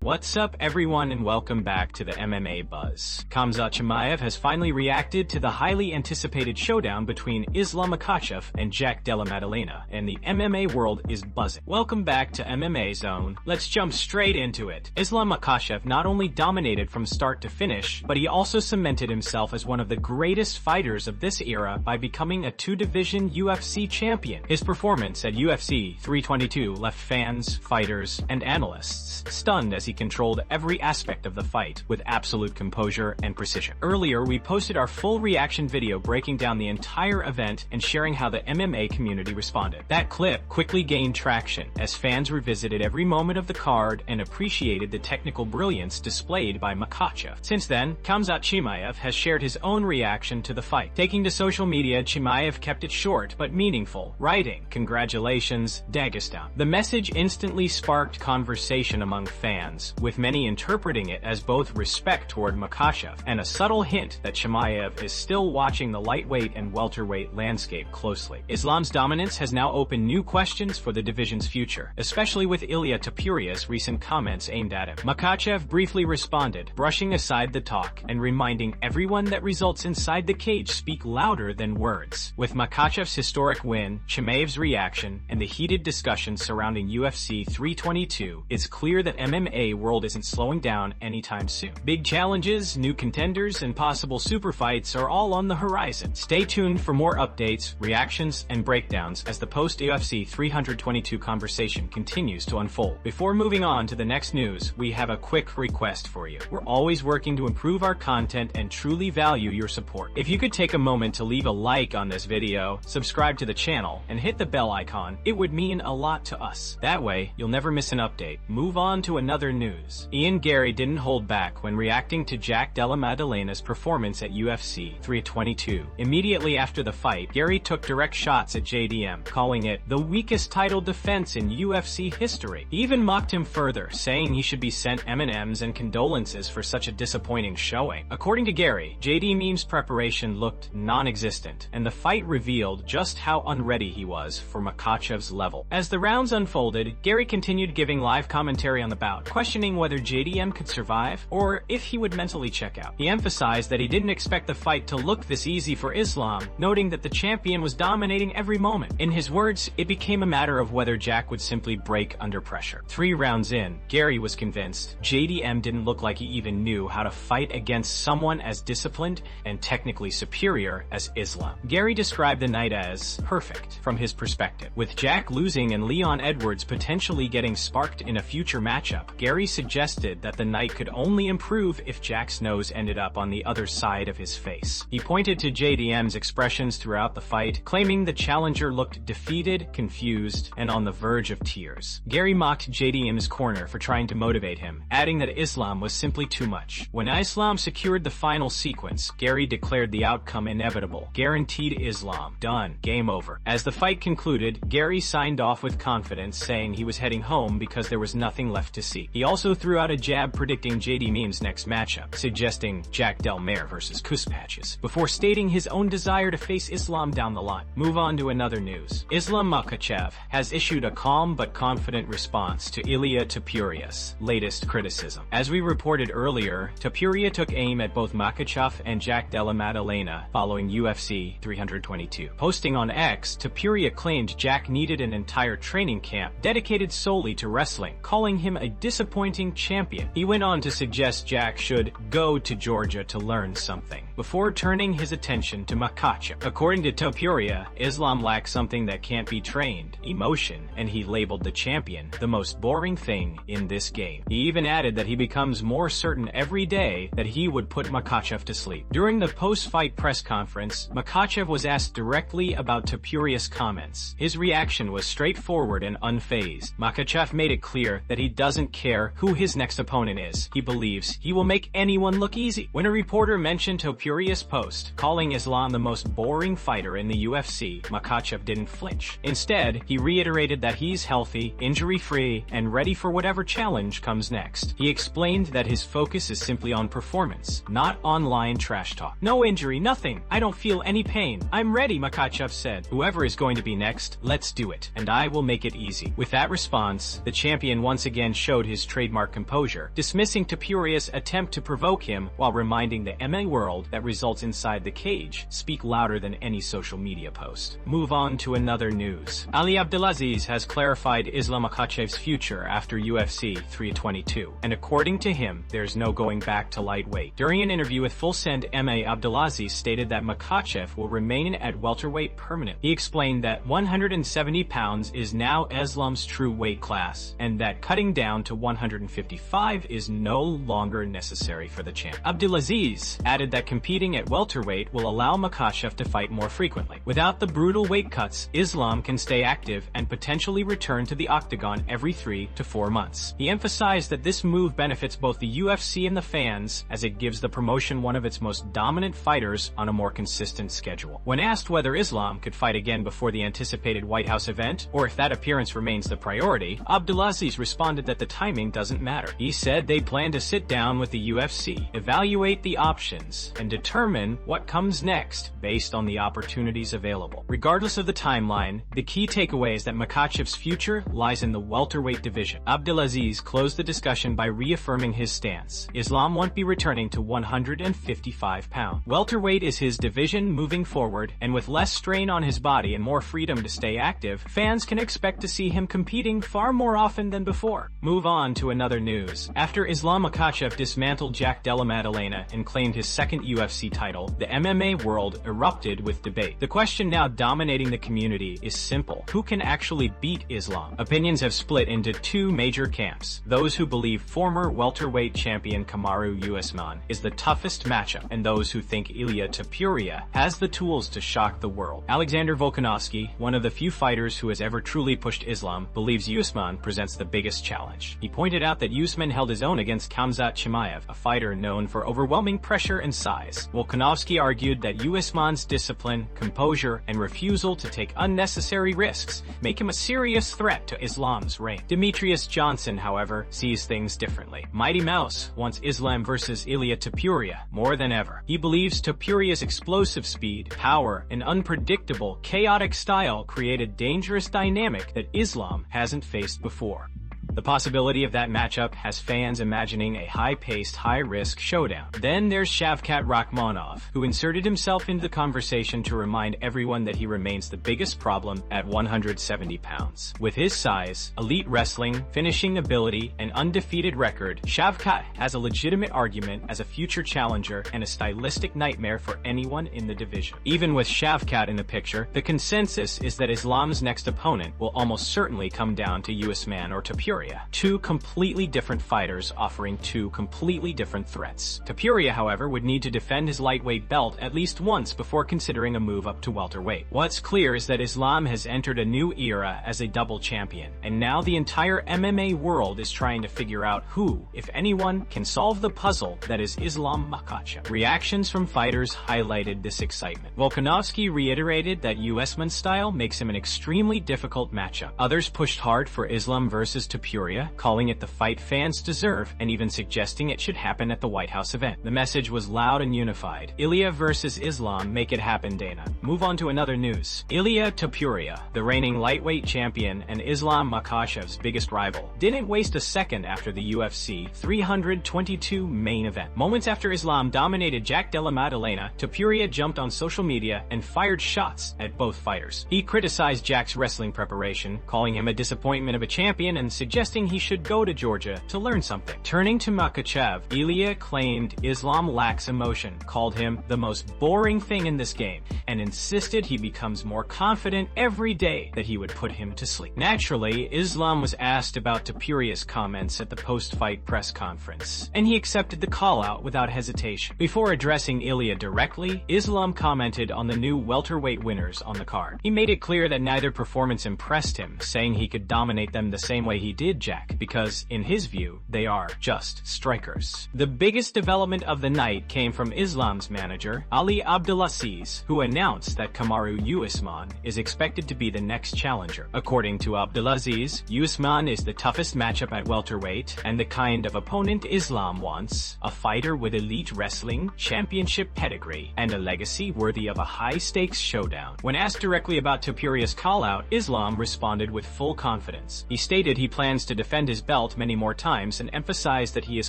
What's up everyone and welcome back to the MMA Buzz. Khamzat Chimaev has finally reacted to the highly anticipated showdown between Islam Makhachev and Jack Della Maddalena, and the MMA world is buzzing. Welcome back to MMA Zone. Let's jump straight into it. Islam Makhachev not only dominated from start to finish, but he also cemented himself as one of the greatest fighters of this era by becoming a two-division UFC champion. His performance at UFC 322 left fans, fighters, and analysts stunned as he controlled every aspect of the fight with absolute composure and precision. Earlier, we posted our full reaction video breaking down the entire event and sharing how the MMA community responded. That clip quickly gained traction as fans revisited every moment of the card and appreciated the technical brilliance displayed by Makhachev. Since then, Khamzat Chimaev has shared his own reaction to the fight. Taking to social media, Chimaev kept it short but meaningful, writing, "Congratulations, Dagestan." The message instantly sparked conversation among fans, with many interpreting it as both respect toward Makhachev and a subtle hint that Chimaev is still watching the lightweight and welterweight landscape closely. Islam's dominance has now opened new questions for the division's future, especially with Ilia Topuria's recent comments aimed at him. Makhachev briefly responded, brushing aside the talk and reminding everyone that results inside the cage speak louder than words. With Makhachev's historic win, Chimaev's reaction, and the heated discussion surrounding UFC 322, it's clear that MMA world isn't slowing down anytime soon. Big challenges, new contenders, and possible super fights are all on the horizon. Stay tuned for more updates, reactions, and breakdowns as the post-UFC 322 conversation continues to unfold. Before moving on to the next news, we have a quick request for you. We're always working to improve our content and truly value your support. If you could take a moment to leave a like on this video, subscribe to the channel, and hit the bell icon, it would mean a lot to us. That way, you'll never miss an update. Move on to another news. Garry didn't hold back when reacting to Jack Della Maddalena's performance at UFC 322. Immediately after the fight, Garry took direct shots at JDM, calling it the weakest title defense in UFC history. He even mocked him further, saying he should be sent M&Ms and condolences for such a disappointing showing. According to Garry, JDM's preparation looked non-existent, and the fight revealed just how unready he was for Makhachev's level. As the rounds unfolded, Garry continued giving live commentary on the bout, questioning whether JDM could survive or if he would mentally check out. He emphasized that he didn't expect the fight to look this easy for Islam, noting that the champion was dominating every moment. In his words, it became a matter of whether Jack would simply break under pressure. 3 rounds in, Garry was convinced JDM didn't look like he even knew how to fight against someone as disciplined and technically superior as Islam. Garry described the night as perfect from his perspective. With Jack losing and Leon Edwards potentially getting sparked in a future matchup, Garry suggested that the night could only improve if Jack's nose ended up on the other side of his face. He pointed to JDM's expressions throughout the fight, claiming the challenger looked defeated, confused, and on the verge of tears. Garry mocked JDM's corner for trying to motivate him, adding that Islam was simply too much. When Islam secured the final sequence, Garry declared the outcome inevitable, guaranteed Islam. Done. Game over. As the fight concluded, Garry signed off with confidence, saying he was heading home because there was nothing left to see. He also threw out a jab predicting JDM's next matchup, suggesting Jack Del Mare versus Kuspatches, before stating his own desire to face Islam down the line. Move on to another news. Islam Makhachev has issued a calm but confident response to Ilia Topuria's latest criticism. As we reported earlier, Topuria took aim at both Makhachev and Jack Della Maddalena following UFC 322. Posting on X, Topuria claimed Jack needed an entire training camp dedicated solely to wrestling, calling him a disappointing champion. He went on to suggest Jack should go to Georgia to learn something, before turning his attention to Makhachev. According to Topuria, Islam lacks something that can't be trained, emotion, and he labeled the champion the most boring thing in this game. He even added that he becomes more certain every day that he would put Makhachev to sleep. During the post-fight press conference, Makhachev was asked directly about Topuria's comments. His reaction was straightforward and unfazed. Makhachev made it clear that he doesn't care who his next opponent is. He believes he will make anyone look easy. When a reporter mentioned Topuria Topuria's post, calling Islam the most boring fighter in the UFC, Makhachev didn't flinch. Instead, he reiterated that he's healthy, injury-free, and ready for whatever challenge comes next. He explained that his focus is simply on performance, not online trash talk. "No injury, nothing. I don't feel any pain. I'm ready," Makhachev said. "Whoever is going to be next, let's do it, and I will make it easy." With that response, the champion once again showed his trademark composure, dismissing Topuria's attempt to provoke him while reminding the MMA world that results inside the cage speak louder than any social media post. Move on to another news. Ali Abdelaziz has clarified Islam Makhachev's future after UFC 322, and according to him, there's no going back to lightweight. During an interview with Full Send MMA, Abdelaziz stated that Makhachev will remain at welterweight permanent. He explained that 170 pounds is now Islam's true weight class, and that cutting down to 155 is no longer necessary for the champ. Abdelaziz added that competing at welterweight will allow Makhachev to fight more frequently. Without the brutal weight cuts, Islam can stay active and potentially return to the octagon every 3 to 4 months. He emphasized that this move benefits both the UFC and the fans, as it gives the promotion one of its most dominant fighters on a more consistent schedule. When asked whether Islam could fight again before the anticipated White House event, or if that appearance remains the priority, Abdelaziz responded that the timing doesn't matter. He said they plan to sit down with the UFC, evaluate the options, and determine what comes next based on the opportunities available. Regardless of the timeline, the key takeaway is that Makhachev's future lies in the welterweight division. Abdelaziz closed the discussion by reaffirming his stance. Islam won't be returning to 155 pounds. Welterweight is his division moving forward, and with less strain on his body and more freedom to stay active, fans can expect to see him competing far more often than before. Move on to another news. After Islam Makhachev dismantled Jack Della Maddalena and claimed his second UFC title, the MMA world erupted with debate. The question now dominating the community is simple: who can actually beat Islam? Opinions have split into two major camps: those who believe former welterweight champion Kamaru Usman is the toughest matchup, and those who think Ilia Topuria has the tools to shock the world. Alexander Volkanovski, one of the few fighters who has ever truly pushed Islam, believes Usman presents the biggest challenge. He pointed out that Usman held his own against Khamzat Chimaev, a fighter known for overwhelming pressure and size. Volkanovski argued that Usman's discipline, composure, and refusal to take unnecessary risks make him a serious threat to Islam's reign. Demetrius Johnson, however, sees things differently. Mighty Mouse wants Islam versus Ilia Topuria more than ever. He believes Topuria's explosive speed, power, and unpredictable, chaotic style create a dangerous dynamic that Islam hasn't faced before. The possibility of that matchup has fans imagining a high-paced, high-risk showdown. Then there's Shavkat Rakhmonov, who inserted himself into the conversation to remind everyone that he remains the biggest problem at 170 pounds. With his size, elite wrestling, finishing ability, and undefeated record, Shavkat has a legitimate argument as a future challenger and a stylistic nightmare for anyone in the division. Even with Shavkat in the picture, the consensus is that Islam's next opponent will almost certainly come down to Usman or Topuria. Two completely different fighters offering two completely different threats. Topuria, however, would need to defend his lightweight belt at least once before considering a move up to welterweight. What's clear is that Islam has entered a new era as a double champion, and now the entire MMA world is trying to figure out who, if anyone, can solve the puzzle that is Islam Makhachev. Reactions from fighters highlighted this excitement. Volkanovski reiterated that Usman's style makes him an extremely difficult matchup. Others pushed hard for Islam versus Topuria, calling it the fight fans deserve and even suggesting it should happen at the White House event. The message was loud and unified. Ilia versus Islam, make it happen, Dana. Move on to another news. Ilia Topuria, the reigning lightweight champion and Islam Makhachev's biggest rival, didn't waste a second after the UFC 322 main event. Moments after Islam dominated Jack Della Maddalena, Topuria jumped on social media and fired shots at both fighters. He criticized Jack's wrestling preparation, calling him a disappointment of a champion and suggesting he should go to Georgia to learn something. Turning to Makhachev, Ilia claimed Islam lacks emotion, called him the most boring thing in this game, and insisted he becomes more confident every day that he would put him to sleep. Naturally, Islam was asked about Topuria's comments at the post-fight press conference, and he accepted the call-out without hesitation. Before addressing Ilia directly, Islam commented on the new welterweight winners on the card. He made it clear that neither performance impressed him, saying he could dominate them the same way he did trusted Jack because, in his view, they are just strikers. The biggest development of the night came from Islam's manager, Ali Abdelaziz, who announced that Kamaru Usman is expected to be the next challenger. According to Abdelaziz, Usman is the toughest matchup at welterweight and the kind of opponent Islam wants, a fighter with elite wrestling, championship pedigree, and a legacy worthy of a high-stakes showdown. When asked directly about Topuria's callout, Islam responded with full confidence. He stated he plans to defend his belt many more times and emphasized that he is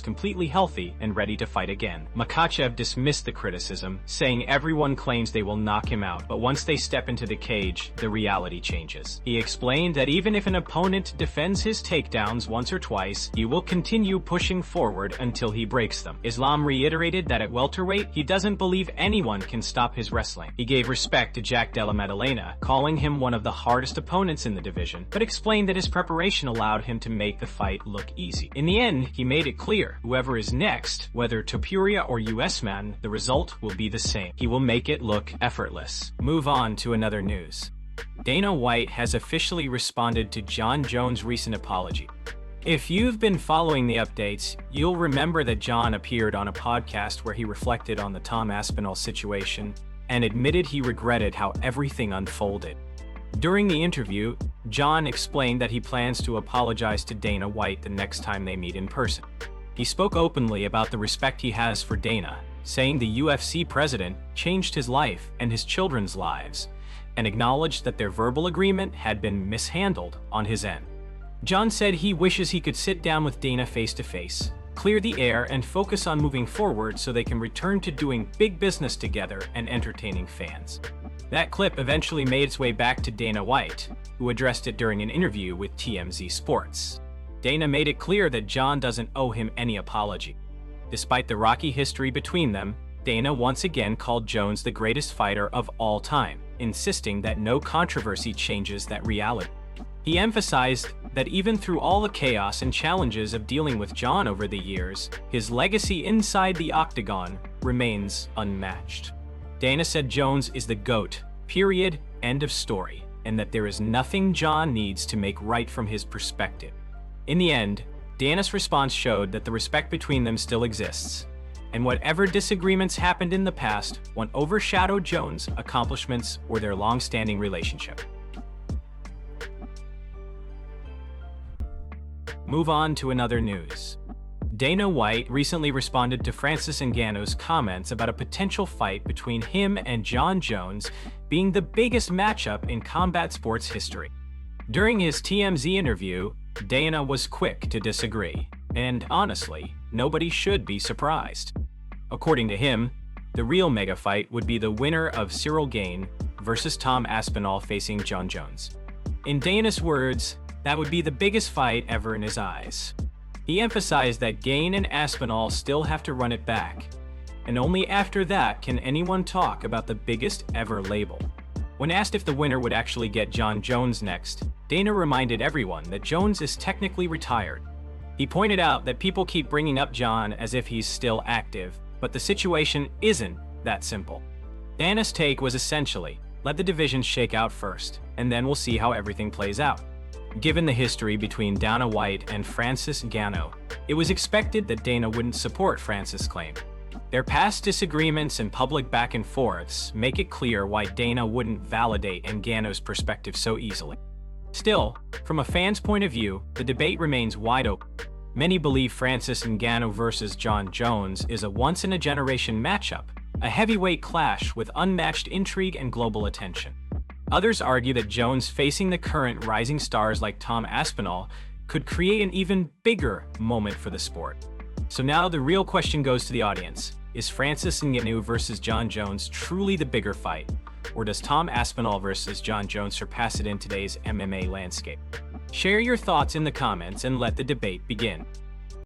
completely healthy and ready to fight again. Makhachev dismissed the criticism, saying everyone claims they will knock him out, but once they step into the cage, the reality changes. He explained that even if an opponent defends his takedowns once or twice, he will continue pushing forward until he breaks them. Islam reiterated that at welterweight, he doesn't believe anyone can stop his wrestling. He gave respect to Jack Della Maddalena, calling him one of the hardest opponents in the division, but explained that his preparation allowed him to make the fight look easy. In the end, he made it clear, whoever is next, whether Topuria or Usman, the result will be the same. He will make it look effortless. Move on to another news. Dana White has officially responded to Jon Jones' recent apology. If you've been following the updates, you'll remember that Jon appeared on a podcast where he reflected on the Tom Aspinall situation and admitted he regretted how everything unfolded. During the interview, Jon explained that he plans to apologize to Dana White the next time they meet in person. He spoke openly about the respect he has for Dana, saying the UFC president changed his life and his children's lives, and acknowledged that their verbal agreement had been mishandled on his end. Jon said he wishes he could sit down with Dana face-to-face, clear the air, and focus on moving forward so they can return to doing big business together and entertaining fans. That clip eventually made its way back to Dana White, who addressed it during an interview with TMZ Sports. Dana made it clear that Jon doesn't owe him any apology. Despite the rocky history between them, Dana once again called Jones the greatest fighter of all time, insisting that no controversy changes that reality. He emphasized that even through all the chaos and challenges of dealing with Jon over the years, his legacy inside the octagon remains unmatched. Dana said Jones is the GOAT, period, end of story, and that there is nothing Jon needs to make right from his perspective. In the end, Dana's response showed that the respect between them still exists, and whatever disagreements happened in the past won't overshadow Jones' accomplishments or their long-standing relationship. Move on to another news. Dana White recently responded to Francis Ngannou's comments about a potential fight between him and Jon Jones being the biggest matchup in combat sports history. During his TMZ interview, Dana was quick to disagree, and honestly, nobody should be surprised. According to him, the real mega fight would be the winner of Cyril Gane versus Tom Aspinall facing Jon Jones. In Dana's words, that would be the biggest fight ever in his eyes. He emphasized that Gane and Aspinall still have to run it back, and only after that can anyone talk about the biggest ever label. When asked if the winner would actually get Jon Jones next, Dana reminded everyone that Jones is technically retired. He pointed out that people keep bringing up Jon as if he's still active, but the situation isn't that simple. Dana's take was essentially, let the division shake out first, and then we'll see how everything plays out. Given the history between Dana White and Francis Ngannou, it was expected that Dana wouldn't support Francis' claim. Their past disagreements and public back and forths make it clear why Dana wouldn't validate Ngannou's perspective so easily. Still, from a fan's point of view, the debate remains wide open. Many believe Francis Ngannou versus Jon Jones is a once-in-a-generation matchup, a heavyweight clash with unmatched intrigue and global attention. Others argue that Jones facing the current rising stars like Tom Aspinall could create an even bigger moment for the sport. So now the real question goes to the audience. Is Francis Ngannou versus Jon Jones truly the bigger fight? Or does Tom Aspinall versus Jon Jones surpass it in today's MMA landscape? Share your thoughts in the comments and let the debate begin.